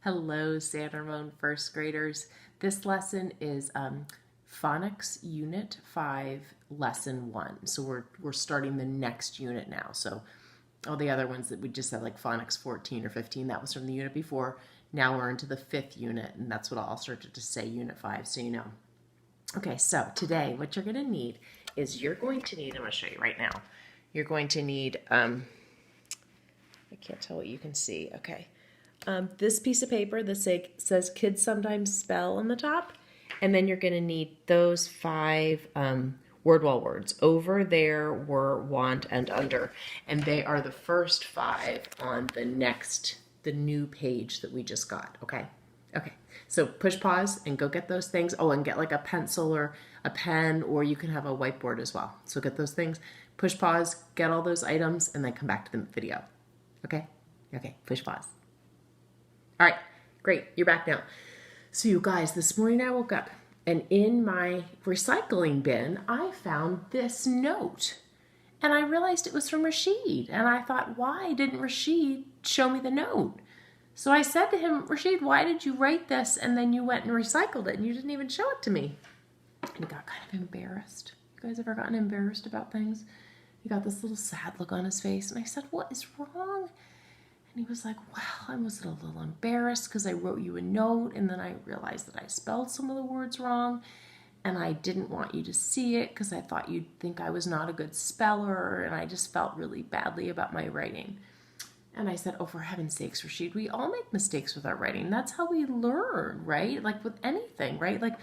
Hello, San Ramon first graders. This lesson is Phonics Unit 5, Lesson 1. So we're starting the next unit now. So all the other ones that we just said, like Phonics 14 or 15, that was from the unit before. Now we're into the 5th unit, and that's what I'll start to say, Unit 5, so you know. Okay, so today what you're going to need is I'm going to show you right now. You're going to need, I can't tell what you can see. Okay. This piece of paper that says kids sometimes spell on the top, and then you're going to need those 5 word wall words: over, there, were, want, and under, and they are the first 5 on the new page that we just got. Okay, so push pause and go get those things. Oh, and get like a pencil or a pen, or you can have a whiteboard as well. So get those things, push pause, get all those items, and then come back to the video. Okay, push pause. All right, great, you're back now. So you guys, this morning I woke up and in my recycling bin, I found this note. And I realized it was from Rashid. And I thought, why didn't Rashid show me the note? So I said to him, Rashid, why did you write this and then you went and recycled it and you didn't even show it to me? And he got kind of embarrassed. You guys ever gotten embarrassed about things? He got this little sad look on his face. And I said, what is wrong? And he was like, well, I was a little embarrassed because I wrote you a note and then I realized that I spelled some of the words wrong and I didn't want you to see it because I thought you'd think I was not a good speller, and I just felt really badly about my writing. And I said, oh, for heaven's sakes, Rashid, we all make mistakes with our writing. That's how we learn, right? Like with anything, right? Like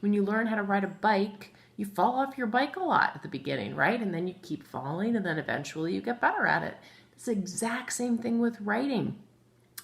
when you learn how to ride a bike, you fall off your bike a lot at the beginning, right? And then you keep falling and then eventually you get better at it. It's the exact same thing with writing.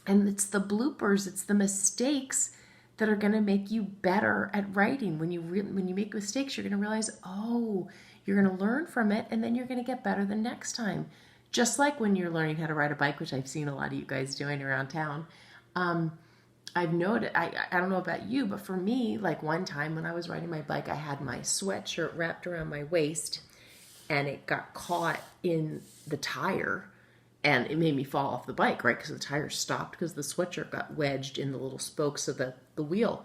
And it's the bloopers, it's the mistakes that are going to make you better at writing. When you make mistakes, you're going to realize, oh, you're going to learn from it, and then you're going to get better the next time. Just like when you're learning how to ride a bike, which I've seen a lot of you guys doing around town. I've noted, I don't know about you, but for me, like one time when I was riding my bike, I had my sweatshirt wrapped around my waist, and it got caught in the tire. And it made me fall off the bike, right? Because the tire stopped because the sweatshirt got wedged in the little spokes of the wheel.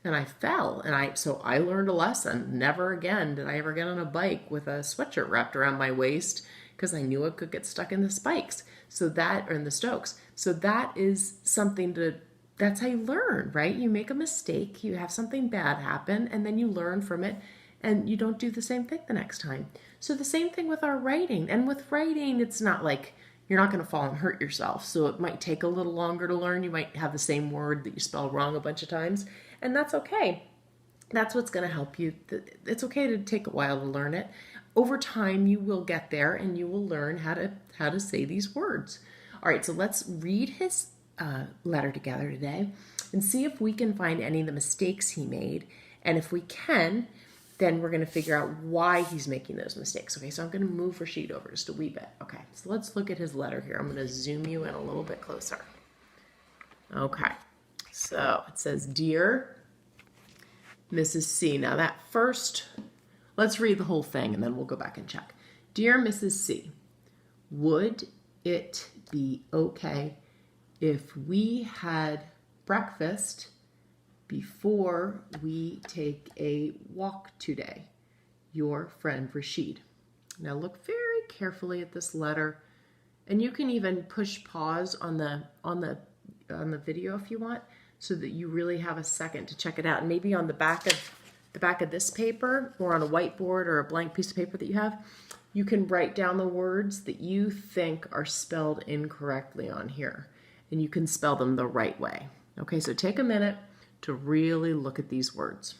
And I fell. So I learned a lesson. Never again did I ever get on a bike with a sweatshirt wrapped around my waist, because I knew it could get stuck in the spikes. Or in the stokes. So that is something that's how you learn, right? You make a mistake, you have something bad happen, and then you learn from it, and you don't do the same thing the next time. So the same thing with our writing. And with writing, it's not like you're not going to fall and hurt yourself. So it might take a little longer to learn. You might have the same word that you spelled wrong a bunch of times, and that's okay. That's what's going to help you. It's okay to take a while to learn it. Over time, you will get there and you will learn how to say these words. All right, so let's read his letter together today and see if we can find any of the mistakes he made. And if we can, then we're going to figure out why he's making those mistakes. Okay, so I'm going to move Rashid over just a wee bit. Okay, so let's look at his letter here. I'm going to zoom you in a little bit closer. Okay, so it says, Dear Mrs. C. Now that first, let's read the whole thing and then we'll go back and check. Dear Mrs. C, would it be okay if we had breakfast before we take a walk today? Your friend Rashid. Now look very carefully at this letter, and you can even push pause on the video if you want, so that you really have a second to check it out. And maybe on the back of this paper, or on a whiteboard or a blank piece of paper that you have, you can write down the words that you think are spelled incorrectly on here, and you can spell them the right way. Okay, so take a minute to really look at these words.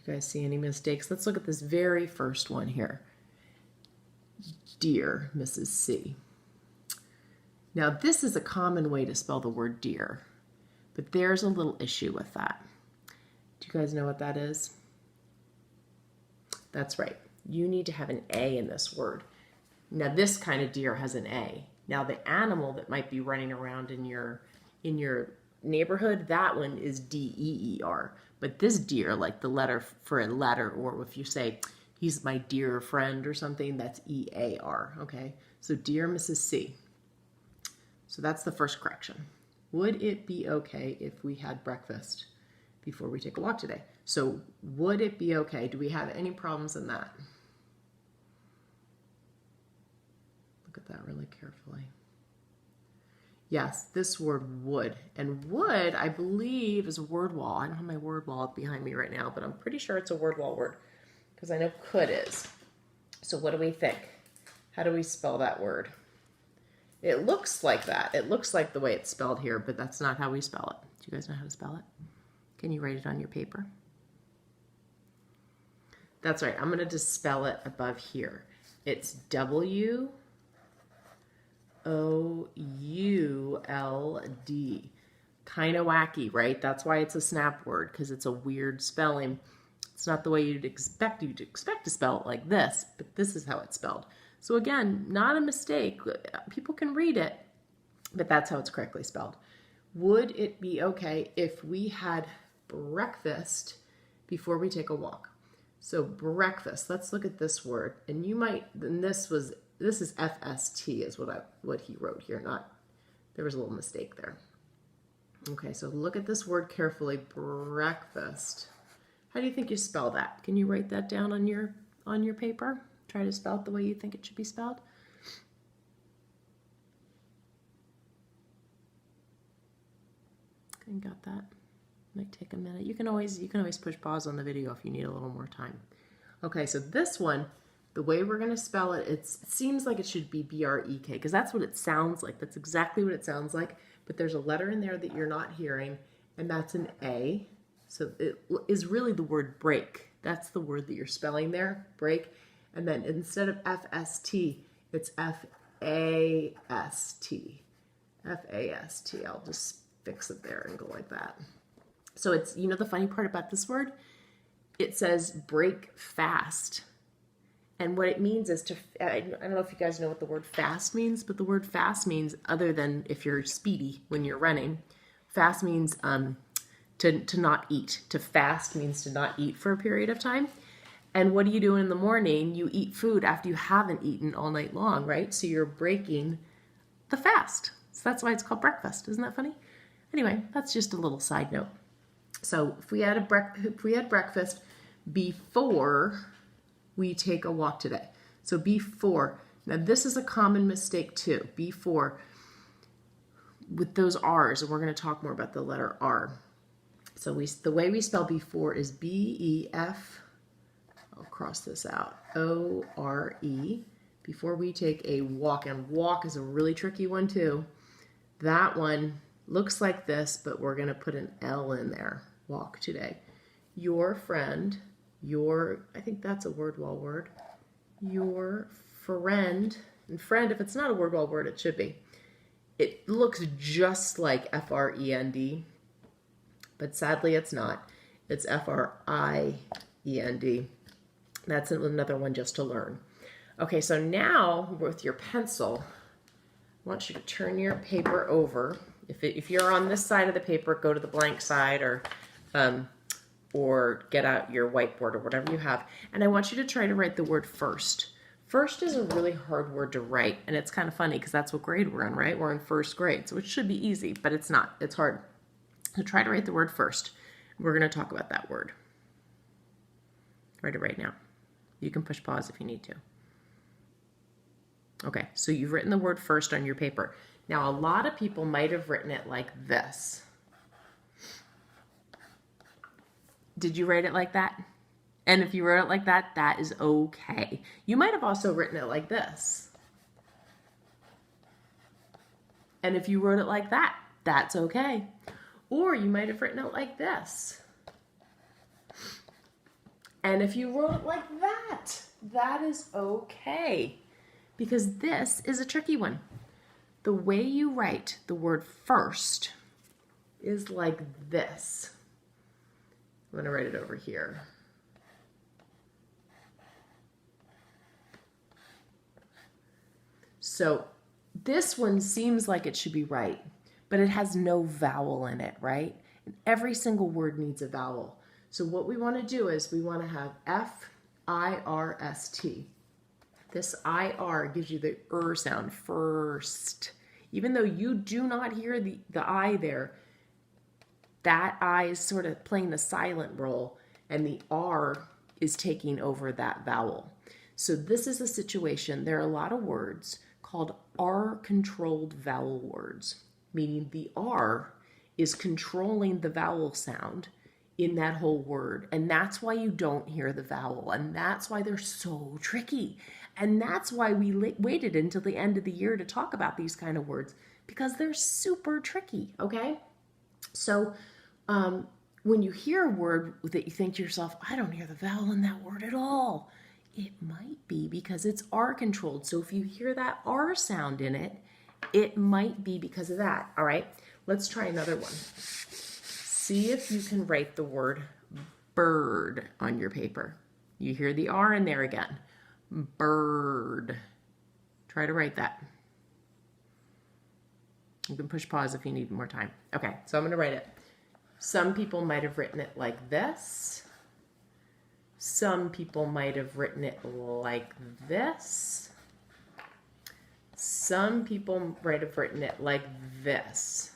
You guys see any mistakes? Let's look at this very first one here. Dear Mrs. C. Now this is a common way to spell the word dear, but there's a little issue with that. Do you guys know what that is? That's right. You need to have an A in this word. Now this kind of deer has an A. Now the animal that might be running around in your neighborhood, that one is D-E-E-R. But this deer, like the letter for a letter, or if you say he's my dear friend or something, that's E-A-R, okay? So dear Mrs. C. So that's the first correction. Would it be okay if we had breakfast before we take a walk today? So would it be okay? Do we have any problems in that? Look at that really carefully. Yes, this word would. And would, I believe, is a word wall. I don't have my word wall up behind me right now, but I'm pretty sure it's a word wall word because I know could is. So what do we think? How do we spell that word? It looks like that. It looks like the way it's spelled here, but that's not how we spell it. Do you guys know how to spell it? Can you write it on your paper? That's right. I'm going to just spell it above here. It's W-O-U-L-D. Kind of wacky, right? That's why it's a snap word, because it's a weird spelling. It's not the way you'd expect to spell it like this, but this is how it's spelled. So again, not a mistake. People can read it, but that's how it's correctly spelled. Would it be okay if we had breakfast before we take a walk? So breakfast, let's look at this word. And you might, and this is FST is what he wrote here, not, there was a little mistake there. Okay, so look at this word carefully, breakfast. How do you think you spell that? Can you write that down on your paper? Try to spell it the way you think it should be spelled. Okay, got that? Might take a minute. You can always push pause on the video if you need a little more time. Okay, so this one, the way we're going to spell it, it seems like it should be B-R-E-K because that's what it sounds like. That's exactly what it sounds like. But there's a letter in there that you're not hearing, and that's an A. So it is really the word break. That's the word that you're spelling there, break. And then instead of F-S-T, it's F-A-S-T. F-A-S-T. I'll just fix it there and go like that. So it's, you know the funny part about this word? It says break fast. And what it means is to, I don't know if you guys know what the word fast means, but the word fast means, other than if you're speedy when you're running, fast means to not eat. To fast means to not eat for a period of time. And what do you do in the morning? You eat food after you haven't eaten all night long, right? So you're breaking the fast. So that's why it's called breakfast. Isn't that funny? Anyway, that's just a little side note. So if we had breakfast before we take a walk today. So before. Now this is a common mistake too. Before with those R's, and we're going to talk more about the letter R. So the way we spell before is B-E-F. I'll cross this out. O-R-E. Before we take a walk, and walk is a really tricky one too. That one looks like this, but we're going to put an L in there. Walk today. Your friend, I think that's a word wall word. Your friend, and friend, if it's not a word wall word, it should be. It looks just like F-R-E-N-D, but sadly it's not. It's F-R-I-E-N-D. That's another one just to learn. Okay, so now with your pencil, I want you to turn your paper over. If you're on this side of the paper, go to the blank side or get out your whiteboard or whatever you have. And I want you to try to write the word first. First is a really hard word to write, and it's kind of funny because that's what grade we're in, right? We're in first grade, so it should be easy, but it's not. It's hard. So try to write the word first. We're going to talk about that word. Write it right now. You can push pause if you need to. Okay, so you've written the word first on your paper. Now, a lot of people might have written it like this. Did you write it like that? And if you wrote it like that, that is okay. You might have also written it like this. And if you wrote it like that, that's okay. Or you might have written it like this. And if you wrote it like that, that is okay. Because this is a tricky one. The way you write the word first is like this. I'm going to write it over here. So this one seems like it should be right, but it has no vowel in it, right? And every single word needs a vowel. So what we want to do is we want to have F-I-R-S-T. This I-R gives you the sound, first. Even though you do not hear the I there, that I is sort of playing the silent role, and the R is taking over that vowel. So this is a situation, there are a lot of words called R-controlled vowel words, meaning the R is controlling the vowel sound in that whole word. And that's why you don't hear the vowel. And that's why they're so tricky. And that's why we waited until the end of the year to talk about these kind of words, because they're super tricky, okay? So when you hear a word that you think to yourself, I don't hear the vowel in that word at all, it might be because it's R controlled. So if you hear that R sound in it, it might be because of that. All right, let's try another one. See if you can write the word bird on your paper. You hear the R in there again. Bird. Try to write that. You can push pause if you need more time. Okay, so I'm going to write it. Some people might have written it like this. Some people might have written it like this. Some people might have written it like this.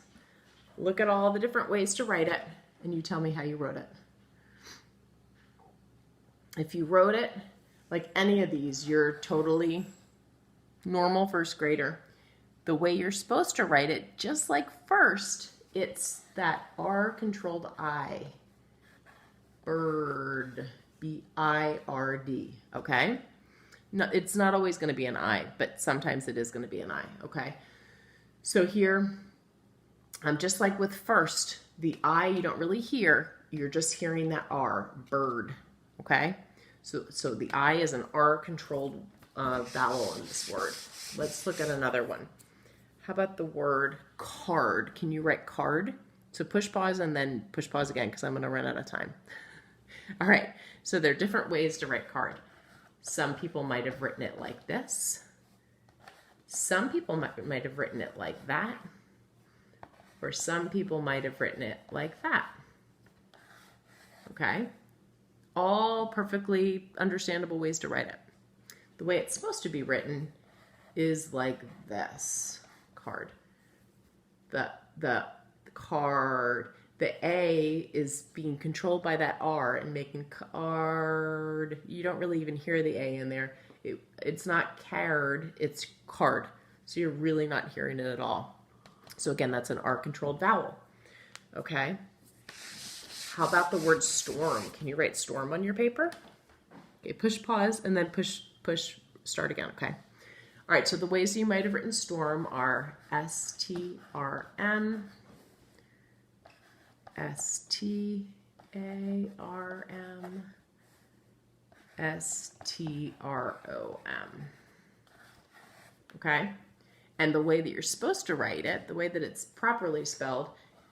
Look at all the different ways to write it, and you tell me how you wrote it. If you wrote it like any of these, you're totally normal first grader. The way you're supposed to write it, just like first, it's that R-controlled I. Bird. B-I-R-D. Okay? No, it's not always going to be an I, but sometimes it is going to be an I. Okay? So here, just like with first, the I you don't really hear. You're just hearing that R. Bird. Okay? So the I is an R-controlled vowel in this word. Let's look at another one. How about the word card? Can you write card? So push pause and then push pause again because I'm going to run out of time. All right, so there are different ways to write card. Some people might have written it like this. Some people might have written it like that. Or some people might have written it like that. Okay? All perfectly understandable ways to write it. The way it's supposed to be written is like this. Card. The card. The A is being controlled by that R and making card. You don't really even hear the A in there. It's not card, it's card. So you're really not hearing it at all. So again, that's an R-controlled vowel. Okay. How about the word storm? Can you write storm on your paper? Okay, push pause and then push start again, okay? All right, so the ways you might have written storm are S-T-R-M, S-T-A-R-M, S-T-R-O-M. Okay? And the way that you're supposed to write it, the way that it's properly spelled,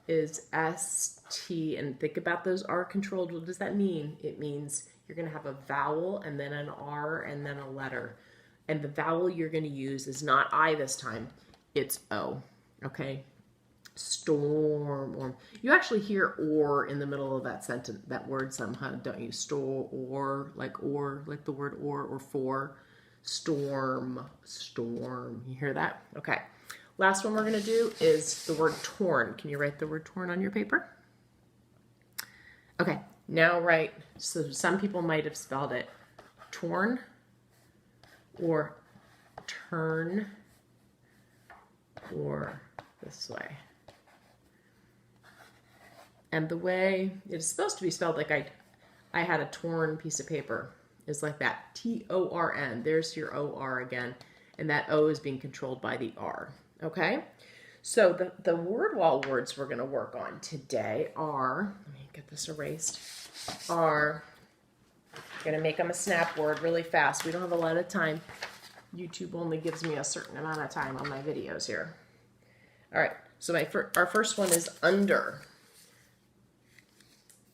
is S-T, and think about those R-controlled. What does that mean? It means you're going to have a vowel and then an R and then a letter. And the vowel you're going to use is not I this time, it's O. Okay? Storm. You actually hear or in the middle of that sentence, that word somehow, don't you? Or, like the word or for. Storm. You hear that? Okay. Last one we're going to do is the word torn. Can you write the word torn on your paper? Okay. Now write, so some people might have spelled it torn or turn or this way. And the way it's supposed to be spelled, like I had a torn piece of paper, is like that. T-O-R-N. There's your O-R again. And that O is being controlled by the R. Okay? So the word wall words we're going to work on today are, let me get this erased, are going to make them a snap word really fast. We don't have a lot of time. YouTube only gives me a certain amount of time on my videos here. All right. So our first one is under.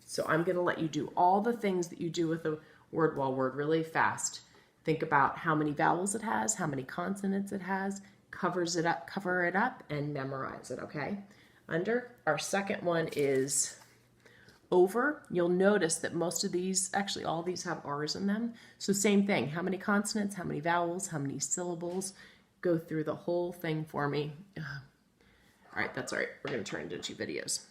So I'm going to let you do all the things that you do with a word wall word really fast. Think about how many vowels it has, how many consonants it has, cover it up, and memorize it, okay? Under. Our second one is over. You'll notice that most of these, actually all these have R's in them. So same thing. How many consonants, how many vowels, how many syllables? Go through the whole thing for me. All right, that's all right. We're going to turn into 2 videos.